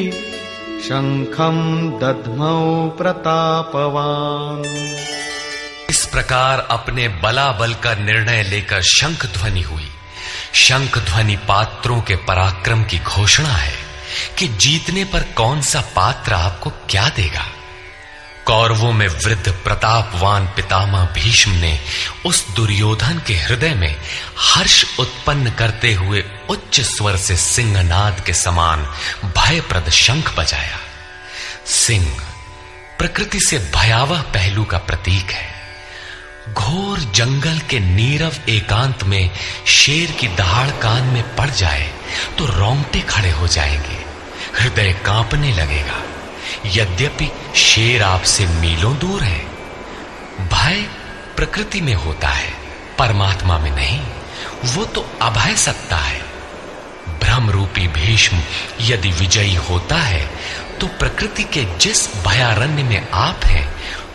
शंखं दद्मौ प्रतापवान्। इस प्रकार अपने बलाबल का निर्णय लेकर शंख ध्वनि हुई। शंख ध्वनि पात्रों के पराक्रम की घोषणा है कि जीतने पर कौन सा पात्र आपको क्या देगा। कौरवों में वृद्ध प्रतापवान पितामह भीष्म ने उस दुर्योधन के हृदय में हर्ष उत्पन्न करते हुए उच्च स्वर से सिंहनाद के समान भयप्रद शंख बजाया। सिंह प्रकृति से भयावह पहलू का प्रतीक है। घोर जंगल के नीरव एकांत में शेर की दहाड़ कान में पड़ जाए तो रोंगटे खड़े हो जाएंगे, हृदय कांपने लगेगा। यद्यपि शेर आपसे मीलों दूर है। भय प्रकृति में होता है, परमात्मा में नहीं। वो तो अभय सत्ता है। भ्रम रूपी भीष्म यदि विजयी होता है तो प्रकृति के जिस भयारण्य में आप हैं,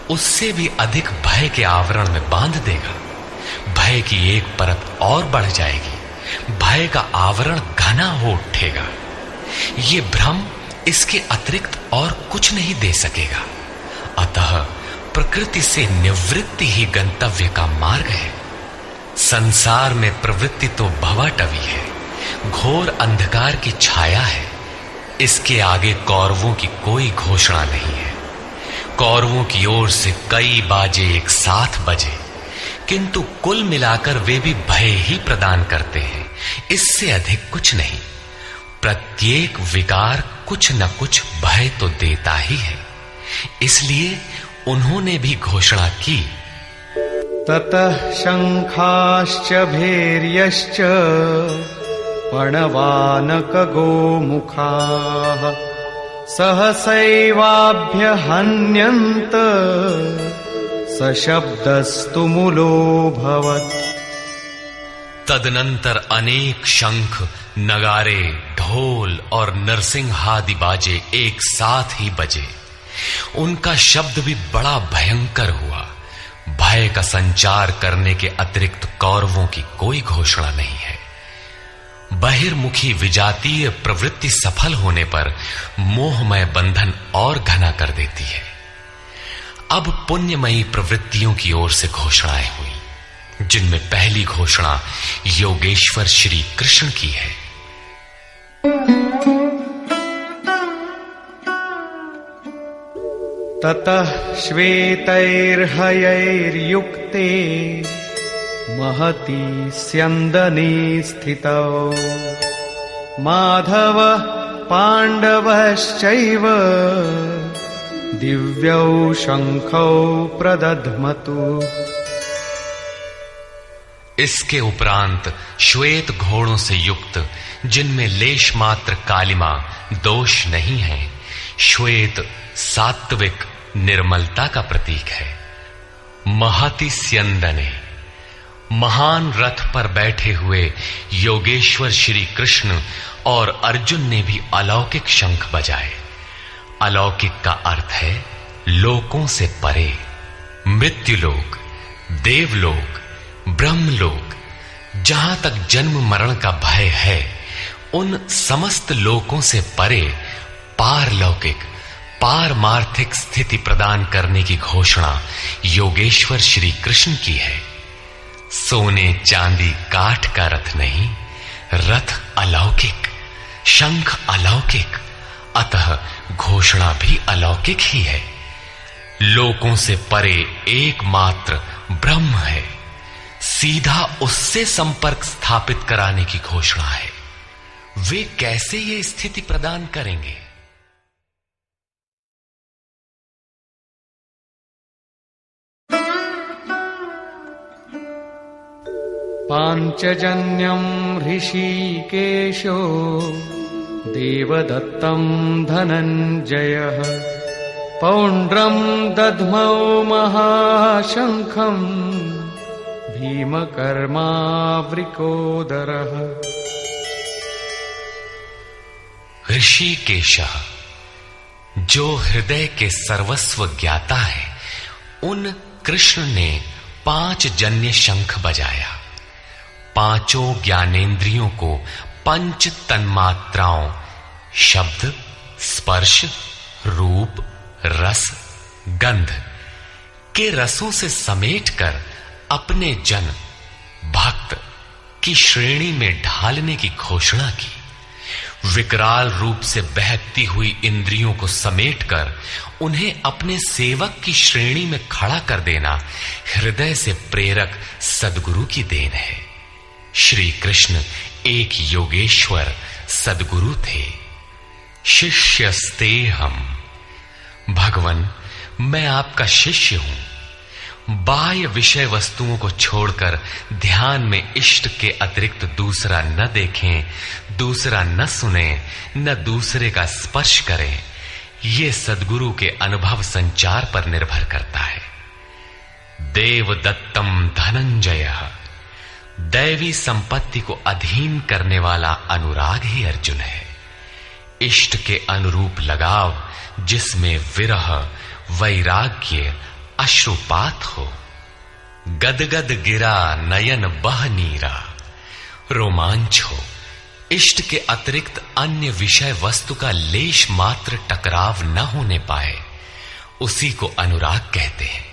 उससे भी अधिक भय के आवरण में बांध देगा। भय की एक परत और बढ़ जाएगी। भय का आवरण घना हो उठेगा। ये भ्रम इसके अतिरिक्त और कुछ नहीं दे सकेगा। अतः प्रकृति से निवृत्ति ही गंतव्य का मार्ग है। संसार में प्रवृत्ति तो भवाटवी है, घोर अंधकार की छाया है। इसके आगे कौरवों की कोई घोषणा नहीं है। कौरवों की ओर से कई बाजे एक साथ बजे, किंतु कुल मिलाकर वे भी भय ही प्रदान करते हैं, इससे अधिक कुछ नहीं। प्रत्येक विकार कुछ न कुछ भय तो देता ही है। इसलिए उन्होंने भी घोषणा की, ततः शंखाश्च भैर्यश्च पणवानक गोमुखाः सहसैवाभ्यहन्यन्त सशब्दस्तु मूलोऽभवत्। तदनंतर अनेक शंख, नगारे, ढोल और नरसिंहादि बाजे एक साथ ही बजे। उनका शब्द भी बड़ा भयंकर हुआ। भय का संचार करने के अतिरिक्त कौरवों की कोई घोषणा नहीं है। बहिर्मुखी विजातीय प्रवृत्ति सफल होने पर मोहमय बंधन और घना कर देती है। अब पुण्यमयी प्रवृत्तियों की ओर से घोषणाएं हुई, जिनमें पहली घोषणा योगेश्वर श्री कृष्ण की है। ततः श्वेतैर्हयैर्युक्ते महती स्यन्दने स्थितौ माधव पाण्डवश्चैव दिव्यौ शंखौ प्रदध्मतु। इसके उपरांत श्वेत घोड़ों से युक्त, जिनमें लेश मात्र कालिमा दोष नहीं है, श्वेत सात्विक निर्मलता का प्रतीक है। महति स्यन्दने, महान रथ पर बैठे हुए योगेश्वर श्री कृष्ण और अर्जुन ने भी अलौकिक शंख बजाए। अलौकिक का अर्थ है लोकों से परे। मृत्युलोक, देवलोक, ब्रह्मलोक, जहां तक जन्म मरण का भय है, उन समस्त लोकों से परे पारलौकिक पारमार्थिक स्थिति प्रदान करने की घोषणा योगेश्वर श्री कृष्ण की है। सोने चांदी काठ का रथ नहीं, रथ अलौकिक, शंख अलौकिक, अतः घोषणा भी अलौकिक ही है। लोकों से परे एकमात्र ब्रह्म है, सीधा उससे संपर्क स्थापित कराने की घोषणा है। वे कैसे ये स्थिति प्रदान करेंगे? पांचजन्यं ऋषिकेशो देवदत्तं धनञ्जयः पौंड्रं दध्मौ महाशंखं भीमकर्मावृकोदरः। ऋषिकेशः, जो हृदय के सर्वस्व ज्ञाता है, उन कृष्ण ने 5 जन्य शंख बजाया। पांचों ज्ञानेंद्रियों को पंच तन्मात्राओं शब्द, स्पर्श, रूप, रस, गंध के रसों से समेटकर अपने जन भक्त की श्रेणी में ढालने की घोषणा की। विकराल रूप से बहकती हुई इंद्रियों को समेटकर उन्हें अपने सेवक की श्रेणी में खड़ा कर देना हृदय से प्रेरक सद्गुरु की देन है। श्री कृष्ण एक योगेश्वर सद्गुरु थे। शिष्यस्ते हम, भगवन मैं आपका शिष्य हूं। बाह्य विषय वस्तुओं को छोड़कर ध्यान में इष्ट के अतिरिक्त दूसरा न देखें, दूसरा न सुने, न दूसरे का स्पर्श करें। ये सद्गुरु के अनुभव संचार पर निर्भर करता है। देवदत्तम धनंजयः, दैवी संपत्ति को अधीन करने वाला अनुराग ही अर्जुन है। इष्ट के अनुरूप लगाव, जिसमें विरह, वैराग्य, अश्रुपात हो। गदगद गिरा नयन बह नीरा, रोमांच हो। इष्ट के अतिरिक्त अन्य विषय वस्तु का लेश मात्र टकराव न होने पाए, उसी को अनुराग कहते हैं।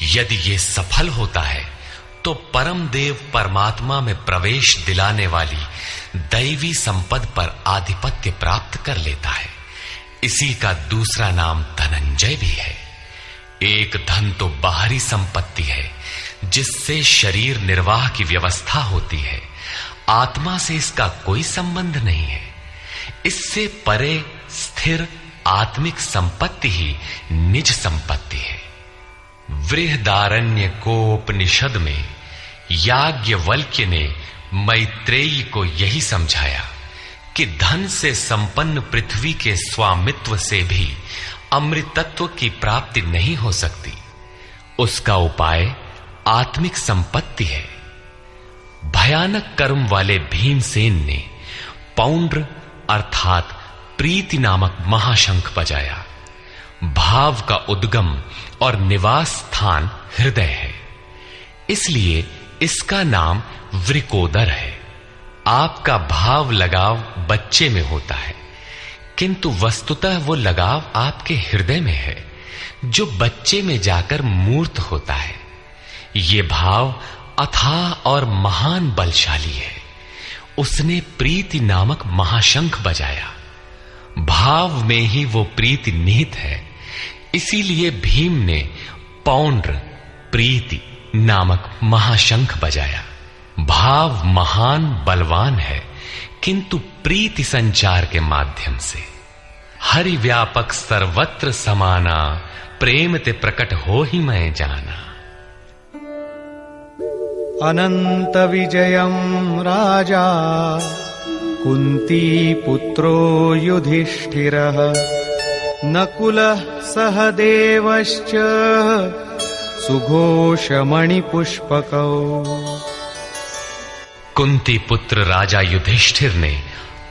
यदि ये सफल होता है तो परम देव परमात्मा में प्रवेश दिलाने वाली दैवी संपद पर आधिपत्य प्राप्त कर लेता है। इसी का दूसरा नाम धनंजय भी है। एक धन तो बाहरी संपत्ति है, जिससे शरीर निर्वाह की व्यवस्था होती है। आत्मा से इसका कोई संबंध नहीं है। इससे परे स्थिर आत्मिक संपत्ति ही निज संपत्ति है। बृहदारण्य कोपनिषद में याज्ञवल्क्य ने मैत्रेयी को यही समझाया कि धन से संपन्न पृथ्वी के स्वामित्व से भी अमृतत्व की प्राप्ति नहीं हो सकती। उसका उपाय आत्मिक संपत्ति है। भयानक कर्म वाले भीमसेन ने पौंड्र अर्थात प्रीति नामक महाशंख बजाया। भाव का उद्गम और निवास स्थान हृदय है, इसलिए इसका नाम वृकोदर है। आपका भाव लगाव बच्चे में होता है, किंतु वस्तुतः वो लगाव आपके हृदय में है, जो बच्चे में जाकर मूर्त होता है। ये भाव अथाह और महान बलशाली है। उसने प्रीति नामक महाशंख बजाया। भाव में ही वो प्रीति निहित है, इसीलिए भीम ने पौंड्र प्रीति नामक महाशंख बजाया। भाव महान बलवान है, किंतु प्रीति संचार के माध्यम से। हरि व्यापक सर्वत्र समाना, प्रेम ते प्रकट हो ही मैं जाना। अनंत विजयम् राजा कुंती पुत्रो युधिष्ठिरः नकुलः सहदेवश्च सुघोषमणिपुष्पकौ। कुंती पुत्र राजा युधिष्ठिर ने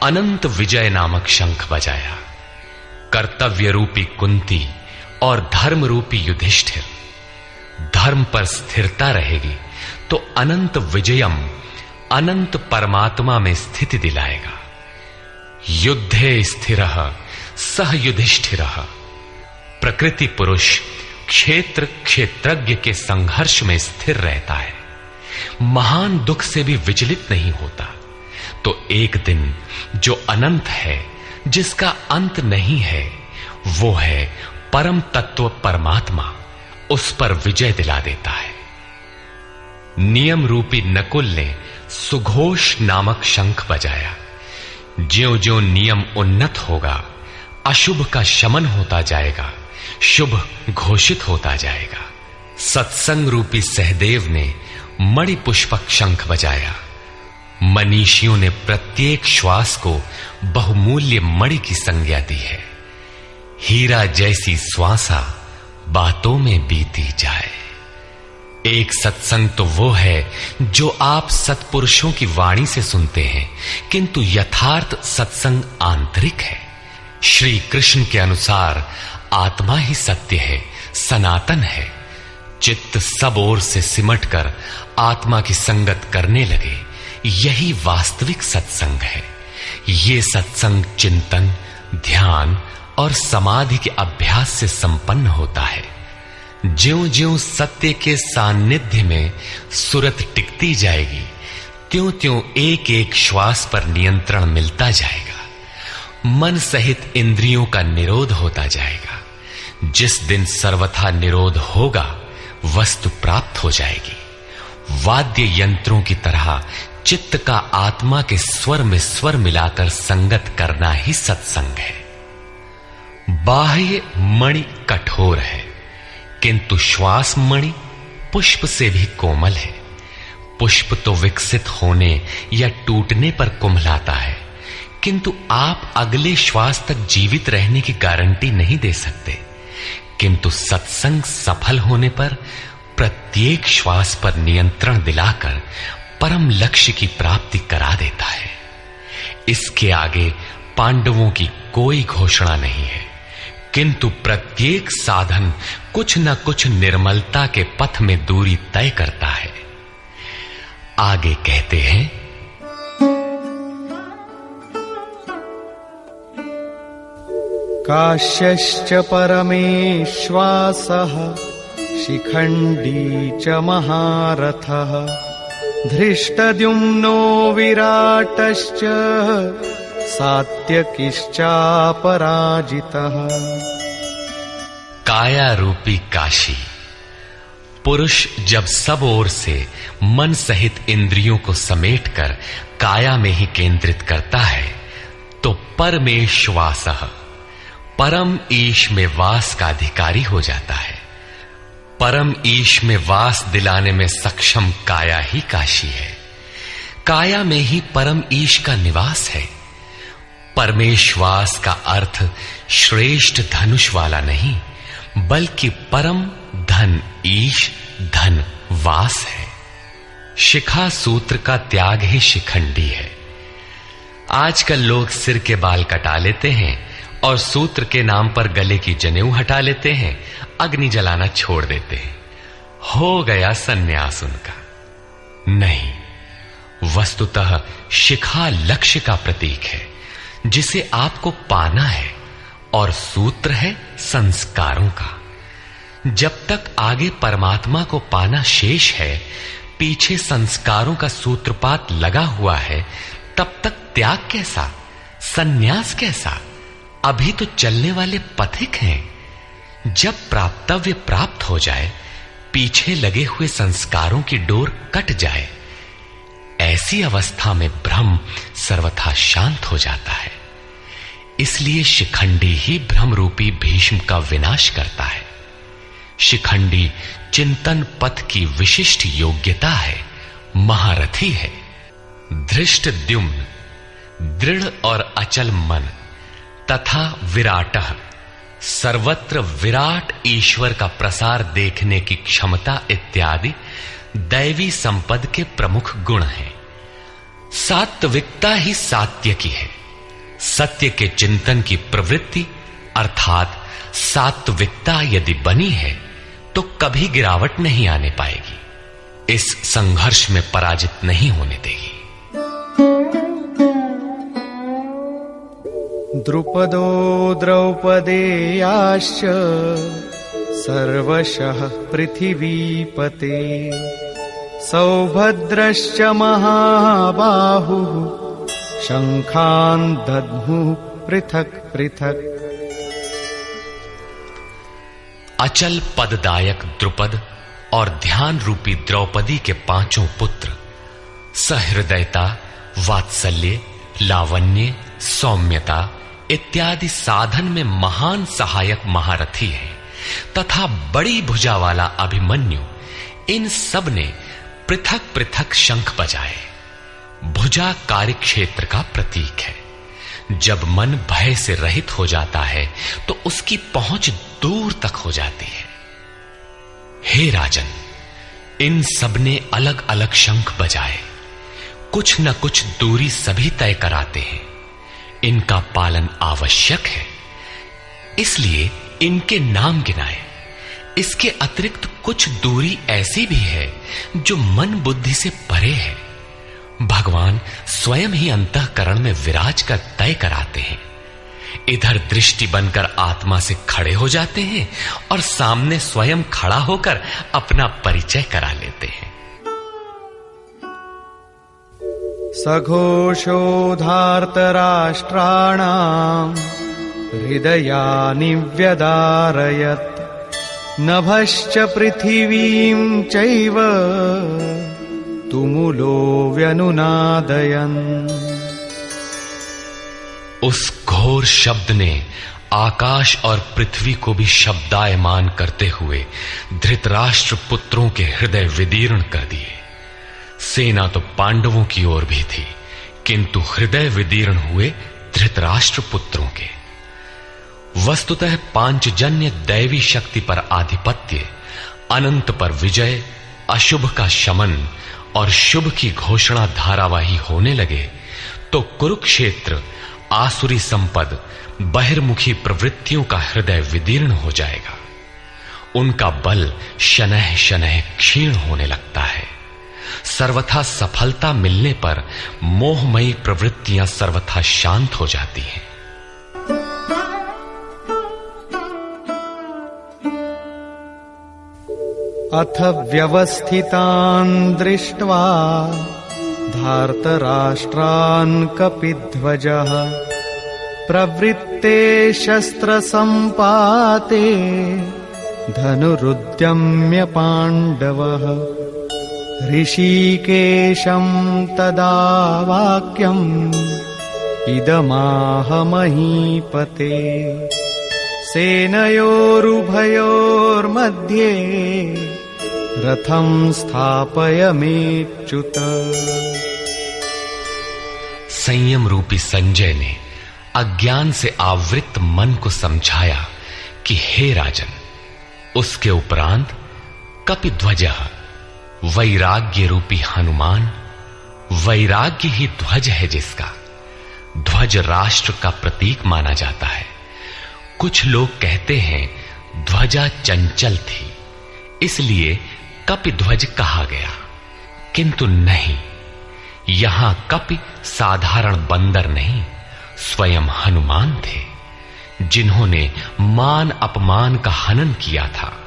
अनंत विजय नामक शंख बजाया। कर्तव्य रूपी कुंती और धर्म रूपी युधिष्ठिर। धर्म पर स्थिरता रहेगी तो अनंत विजयम, अनंत परमात्मा में स्थिति दिलाएगा। युद्धे स्थिरः सह युधिष्ठिरः। प्रकृति पुरुष क्षेत्र क्षेत्रज्ञ के संघर्ष में स्थिर रहता है, महान दुख से भी विचलित नहीं होता। तो एक दिन जो अनंत है, जिसका अंत नहीं है, वो है परम तत्व परमात्मा, उस पर विजय दिला देता है। नियम रूपी नकुल ने सुघोष नामक शंख बजाया। ज्यों ज्यों नियम उन्नत होगा, अशुभ का शमन होता जाएगा, शुभ घोषित होता जाएगा। सत्संग रूपी सहदेव ने मणि पुष्पक शंख बजाया। मनीषियों ने प्रत्येक श्वास को बहुमूल्य मणि की संज्ञा दी है। हीरा जैसी श्वासा बातों में बीती जाए। एक सत्संग तो वो है जो आप सत्पुरुषों की वाणी से सुनते हैं, किंतु यथार्थ सत्संग आंतरिक है। श्री कृष्ण के अनुसार आत्मा ही सत्य है, सनातन है। चित्त सब ओर से सिमटकर आत्मा की संगत करने लगे, यही वास्तविक सत्संग है। ये सत्संग चिंतन, ध्यान और समाधि के अभ्यास से संपन्न होता है। ज्यों-ज्यों सत्य के सान्निध्य में सुरत टिकती जाएगी, त्यों-त्यों एक एक श्वास पर नियंत्रण मिलता जाएगा। मन सहित इंद्रियों का निरोध होता जाएगा। जिस दिन सर्वथा निरोध होगा, वस्तु प्राप्त हो जाएगी। वाद्य यंत्रों की तरह चित्त का आत्मा के स्वर में स्वर मिलाकर संगत करना ही सत्संग है। बाह्य मणि कठोर है, किंतु श्वास मणि पुष्प से भी कोमल है। पुष्प तो विकसित होने या टूटने पर कुम्हलाता है, किंतु आप अगले श्वास तक जीवित रहने की गारंटी नहीं दे सकते। किंतु सत्संग सफल होने पर प्रत्येक श्वास पर नियंत्रण दिलाकर परम लक्ष्य की प्राप्ति करा देता है। इसके आगे पांडवों की कोई घोषणा नहीं है, किंतु प्रत्येक साधन कुछ न कुछ निर्मलता के पथ में दूरी तय करता है। आगे कहते हैं, काश्यश्च परमेश्वासः शिखण्डी च महारथः धृष्टद्युम्नो विराटश्च सात्यकिश्चापराजितः। काया रूपी काशी। पुरुष जब सब ओर से मन सहित इंद्रियों को समेटकर काया में ही केंद्रित करता है, तो परमेश्वासः परम ईश में वास का अधिकारी हो जाता है। परम ईश में वास दिलाने में सक्षम काया ही काशी है। काया में ही परम ईश का निवास है। परमेश्वास का अर्थ श्रेष्ठ धनुष वाला नहीं, बल्कि परम धन ईश धन वास है। शिखा सूत्र का त्याग ही शिखंडी है। आजकल लोग सिर के बाल कटा लेते हैं और सूत्र के नाम पर गले की जनेऊ हटा लेते हैं, अग्नि जलाना छोड़ देते हैं। हो गया सन्यास उनका। नहीं, वस्तुतः शिखा लक्ष्य का प्रतीक है जिसे आपको पाना है, और सूत्र है संस्कारों का। जब तक आगे परमात्मा को पाना शेष है, पीछे संस्कारों का सूत्रपात लगा हुआ है, तब तक त्याग कैसा, सन्यास कैसा? अभी तो चलने वाले पथिक हैं। जब प्राप्तव्य प्राप्त हो जाए, पीछे लगे हुए संस्कारों की डोर कट जाए, ऐसी अवस्था में ब्रह्म सर्वथा शांत हो जाता है। इसलिए शिखंडी ही ब्रह्म रूपी भीष्म का विनाश करता है। शिखंडी चिंतन पथ की विशिष्ट योग्यता है, महारथी है। धृष्टद्युम्न दृढ़ और अचल मन तथा विराटः सर्वत्र विराट ईश्वर का प्रसार देखने की क्षमता इत्यादि दैवी संपद के प्रमुख गुण हैं। सात्विकता ही सात्य की है। सत्य के चिंतन की प्रवृत्ति अर्थात सात्विकता यदि बनी है तो कभी गिरावट नहीं आने पाएगी, इस संघर्ष में पराजित नहीं होने देगी। द्रुपदो द्रौपदेयाश्च सर्वशः पृथिवीपते सौभद्रश्च महाबाहुः शंखान् दद्मुः पृथक् पृथक्। अचल पददायक द्रुपद और ध्यान रूपी द्रौपदी के पांचों पुत्र सहृदयता, वात्सल्य, लावण्य, सौम्यता इत्यादि साधन में महान सहायक महारथी हैं तथा बड़ी भुजा वाला अभिमन्यु, इन सब ने पृथक पृथक शंख बजाए। भुजा कार्यक्षेत्र का प्रतीक है। जब मन भय से रहित हो जाता है तो उसकी पहुंच दूर तक हो जाती है। हे राजन, इन सब ने अलग अलग शंख बजाए, कुछ न कुछ दूरी सभी तय कराते हैं। इनका पालन आवश्यक है, इसलिए इनके नाम गिनाए। इसके अतिरिक्त कुछ दूरी ऐसी भी है जो मन बुद्धि से परे है। भगवान स्वयं ही अंतःकरण में विराज कर तय कराते हैं। इधर दृष्टि बनकर आत्मा से खड़े हो जाते हैं और सामने स्वयं खड़ा होकर अपना परिचय करा लेते हैं। सघोषोधार्तराष्ट्राणाम् हृदयानि व्यदारयत् नभश्च पृथिवीं चैव तुमुलो व्यनुनादयन्। उस घोर शब्द ने आकाश और पृथ्वी को भी शब्दायमान करते हुए धृतराष्ट्र पुत्रों के हृदय विदीर्ण कर दिए। सेना तो पांडवों की ओर भी थी, किंतु हृदय विदीर्ण हुए धृतराष्ट्र पुत्रों के। वस्तुतः पांचजन्य दैवी शक्ति पर आधिपत्य, अनंत पर विजय, अशुभ का शमन और शुभ की घोषणा धारावाही होने लगे तो कुरुक्षेत्र आसुरी संपद, बहिर्मुखी प्रवृत्तियों का हृदय विदीर्ण हो जाएगा। उनका बल शनैः शनैः क्षीण होने लगता है। सर्वथा सफलता मिलने पर मोहमयी प्रवृत्तियां सर्वथा शांत हो जाती हैं। अथ व्यवस्थितान् दृष्ट्वा धार्तराष्ट्रान् कपिध्वजः प्रवृत्ते शस्त्रसम्पाते धनुरुद्यम्य पाण्डवः ऋषिकेशं तदा वाक्यम् इदमाह महीपते सेनयोरुभयोर्मध्ये रथं स्थापयमेच्युत। संयम रूपी संजय ने अज्ञान से आवृत मन को समझाया कि हे राजन, उसके उपरांत कपिध्वजः वैराग्य रूपी हनुमान, वैराग्य ही ध्वज है जिसका, ध्वज राष्ट्र का प्रतीक माना जाता है। कुछ लोग कहते हैं ध्वजा चंचल थी, इसलिए कपि ध्वज कहा गया, किंतु नहीं, यहां कपि साधारण बंदर नहीं, स्वयं हनुमान थे, जिन्होंने मान अपमान का हनन किया था।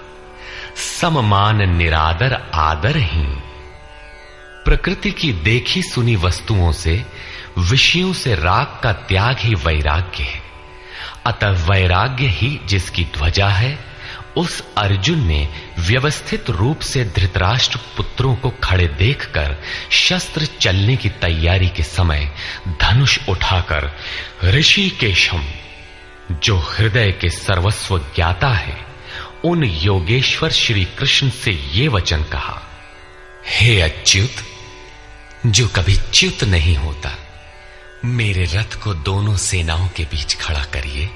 सममान निरादर आदरहीन। प्रकृति की देखी सुनी वस्तुओं से, विषयों से राग का त्याग ही वैराग्य है। अतः वैराग्य ही जिसकी ध्वजा है, उस अर्जुन ने व्यवस्थित रूप से धृतराष्ट्र पुत्रों को खड़े देखकर शस्त्र चलने की तैयारी के समय धनुष उठाकर ऋषिकेशम, जो हृदय के सर्वस्व ज्ञाता है, उन योगेश्वर श्री कृष्ण से ये वचन कहा, हे अच्युत, जो कभी च्युत नहीं होता, मेरे रथ को दोनों सेनाओं के बीच खड़ा करिए।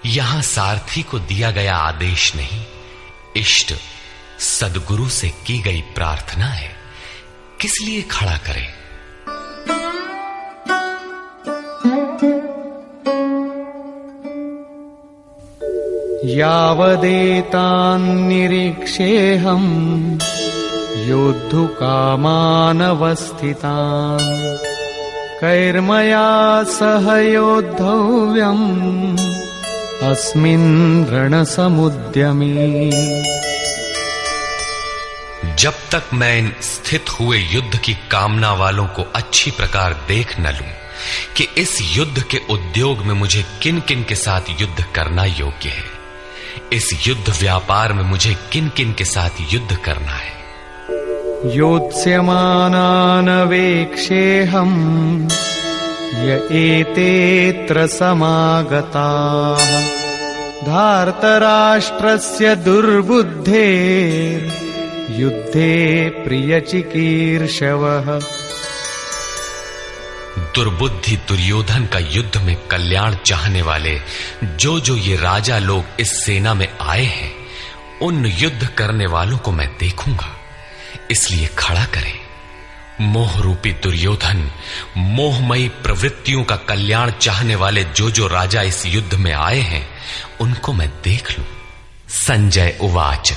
यहां सारथी को दिया गया आदेश नहीं, इष्ट सदगुरु से की गई प्रार्थना है, किस लिए खड़ा करें? यावदेतान्निरीक्षेऽहम् योद्धुकामानवस्थितान् कैर्मया सह योद्धव्यम् अस्मिन् रणसमुद्यमे। जब तक मैं इन स्थित हुए युद्ध की कामना वालों को अच्छी प्रकार देख न लूं कि इस युद्ध के उद्योग में मुझे किन किन के साथ युद्ध करना योग्य है, इस युद्ध व्यापार में मुझे किन किन के साथ युद्ध करना है। योत्स्यमानानवेक्षेऽहम् य एतेऽत्र समागताः धार्तराष्ट्रस्य दुर्बुद्धेर्युद्धे प्रियचिकीर्षवः। दुर्बुद्धि दुर्योधन का युद्ध में कल्याण चाहने वाले जो ये राजा लोग इस सेना में आए हैं, उन युद्ध करने वालों को मैं देखूंगा, इसलिए खड़ा करें। मोह रूपी दुर्योधन, मोहमयी प्रवृत्तियों का कल्याण चाहने वाले जो राजा इस युद्ध में आए हैं, उनको मैं देख लूं। संजय उवाच।